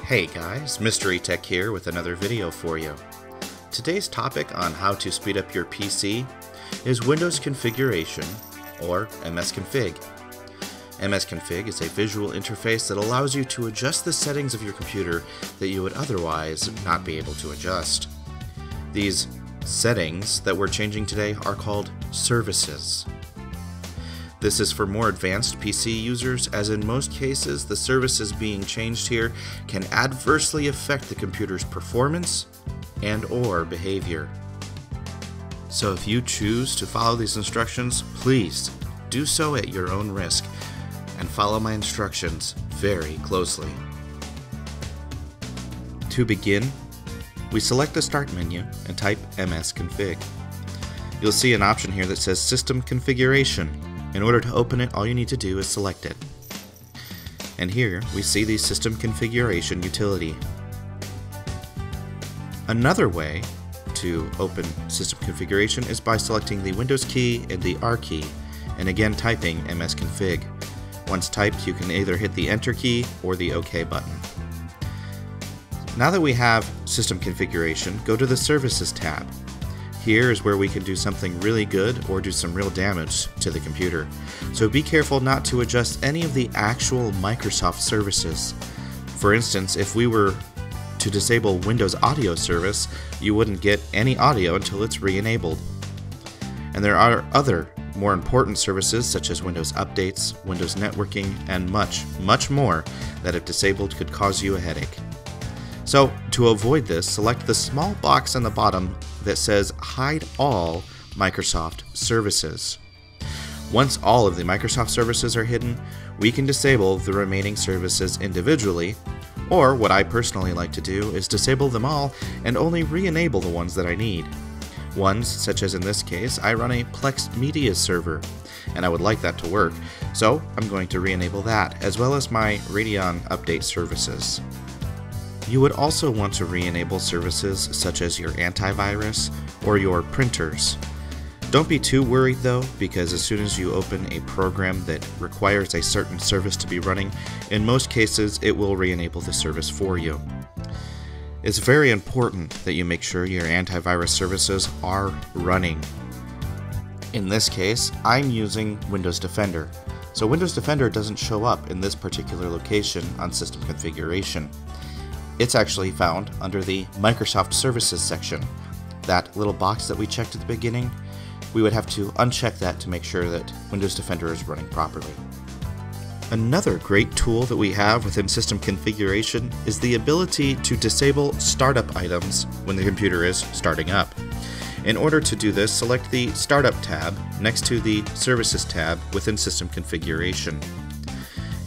Hey guys, Mystery Tech here with another video for you. Today's topic on how to speed up your PC is Windows configuration, or MSCONFIG. MSCONFIG is a visual interface that allows you to adjust the settings of your computer that you would otherwise not be able to adjust. These settings that we're changing today are called services. This is for more advanced PC users, as in most cases the services being changed here can adversely affect the computer's performance and/or behavior. So if you choose to follow these instructions, please do so at your own risk and follow my instructions very closely. To begin, we select the Start menu and type MSCONFIG. You'll see an option here that says System Configuration. In order to open it, all you need to do is select it. And here we see the System Configuration utility. Another way to open System Configuration is by selecting the Windows key and the R key, and again typing MSCONFIG. Once typed, you can either hit the Enter key or the OK button. Now that we have System Configuration, go to the Services tab. Here is where we can do something really good or do some real damage to the computer. So be careful not to adjust any of the actual Microsoft services. For instance, if we were to disable Windows Audio Service, you wouldn't get any audio until it's re-enabled. And there are other more important services such as Windows Updates, Windows Networking, and much more that if disabled could cause you a headache. So, to avoid this, select the small box on the bottom that says Hide All Microsoft Services. Once all of the Microsoft services are hidden, we can disable the remaining services individually, or what I personally like to do is disable them all and only re-enable the ones that I need. Ones, such as in this case, I run a Plex Media server, and I would like that to work, so I'm going to re-enable that, as well as my Radeon Update services. You would also want to re-enable services such as your antivirus or your printers. Don't be too worried though, because as soon as you open a program that requires a certain service to be running, in most cases it will re-enable the service for you. It's very important that you make sure your antivirus services are running. In this case, I'm using Windows Defender, so Windows Defender doesn't show up in this particular location on System Configuration. It's actually found under the Microsoft Services section. That little box that we checked at the beginning, we would have to uncheck that to make sure that Windows Defender is running properly. Another great tool that we have within System Configuration is the ability to disable startup items when the computer is starting up. In order to do this, select the Startup tab next to the Services tab within System Configuration.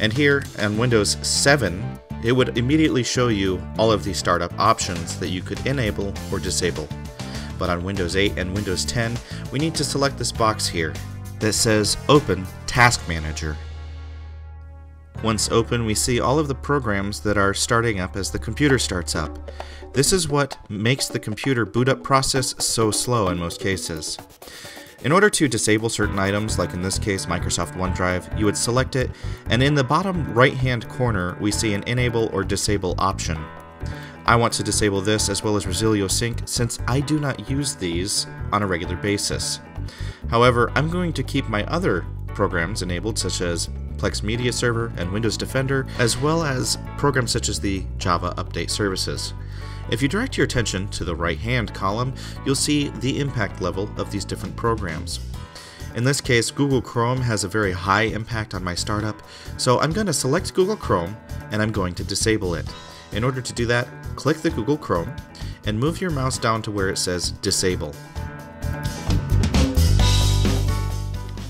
And here on Windows 7, it would immediately show you all of the startup options that you could enable or disable. But on Windows 8 and Windows 10, we need to select this box here that says Open Task Manager. Once open, we see all of the programs that are starting up as the computer starts up. This is what makes the computer boot up process so slow in most cases. In order to disable certain items, like in this case Microsoft OneDrive, you would select it, and in the bottom right hand corner we see an Enable or Disable option. I want to disable this as well as Resilio Sync since I do not use these on a regular basis. However, I'm going to keep my other programs enabled such as Plex Media Server and Windows Defender, as well as programs such as the Java Update services. If you direct your attention to the right-hand column, you'll see the impact level of these different programs. In this case, Google Chrome has a very high impact on my startup, so I'm going to select Google Chrome and I'm going to disable it. In order to do that, click the Google Chrome and move your mouse down to where it says Disable.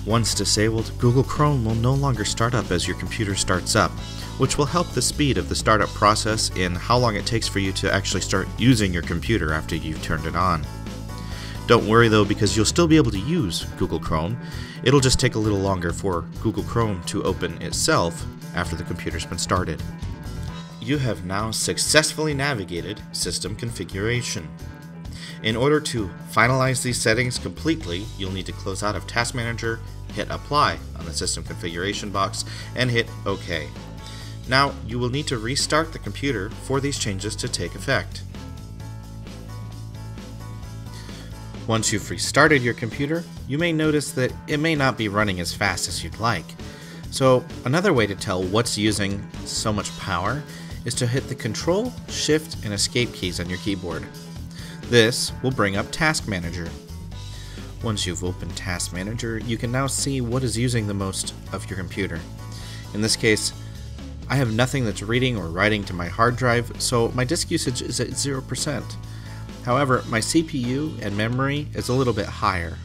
Once disabled, Google Chrome will no longer start up as your computer starts up, which will help the speed of the startup process in how long it takes for you to actually start using your computer after you've turned it on. Don't worry though, because you'll still be able to use Google Chrome. It'll just take a little longer for Google Chrome to open itself after the computer's been started. You have now successfully navigated System Configuration. In order to finalize these settings completely, you'll need to close out of Task Manager, hit Apply on the System Configuration box, and hit OK. Now, you will need to restart the computer for these changes to take effect. Once you've restarted your computer, you may notice that it may not be running as fast as you'd like. So, another way to tell what's using so much power is to hit the Control, Shift, and Escape keys on your keyboard. This will bring up Task Manager. Once you've opened Task Manager, you can now see what is using the most of your computer. In this case, I have nothing that's reading or writing to my hard drive, so my disk usage is at 0%. However, my CPU and memory is a little bit higher.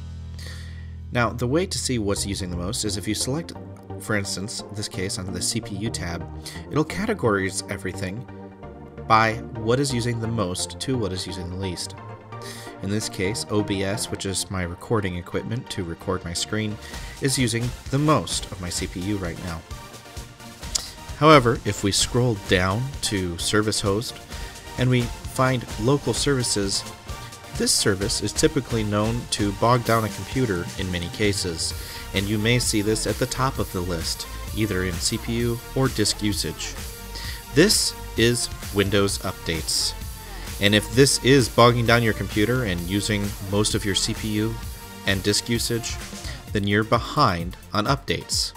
Now, the way to see what's using the most is if you select, for instance, this case on the CPU tab, it'll categorize everything by what is using the most to what is using the least. In this case, OBS, which is my recording equipment to record my screen, is using the most of my CPU right now. However, if we scroll down to Service Host and we find Local Services, this service is typically known to bog down a computer in many cases, and you may see this at the top of the list, either in CPU or disk usage. This is Windows Updates. And if this is bogging down your computer and using most of your CPU and disk usage, then you're behind on updates.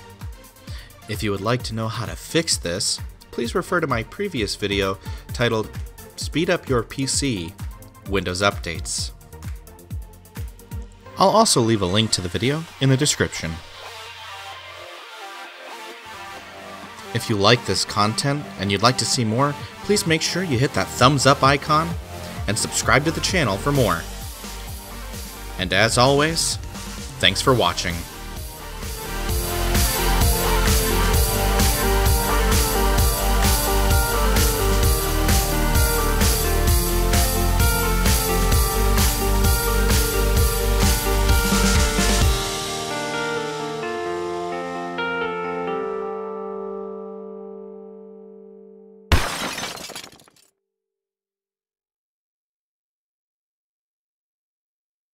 If you would like to know how to fix this, please refer to my previous video titled Speed Up Your PC, Windows Updates. I'll also leave a link to the video in the description. If you like this content and you'd like to see more, please make sure you hit that thumbs up icon and subscribe to the channel for more. And as always, thanks for watching.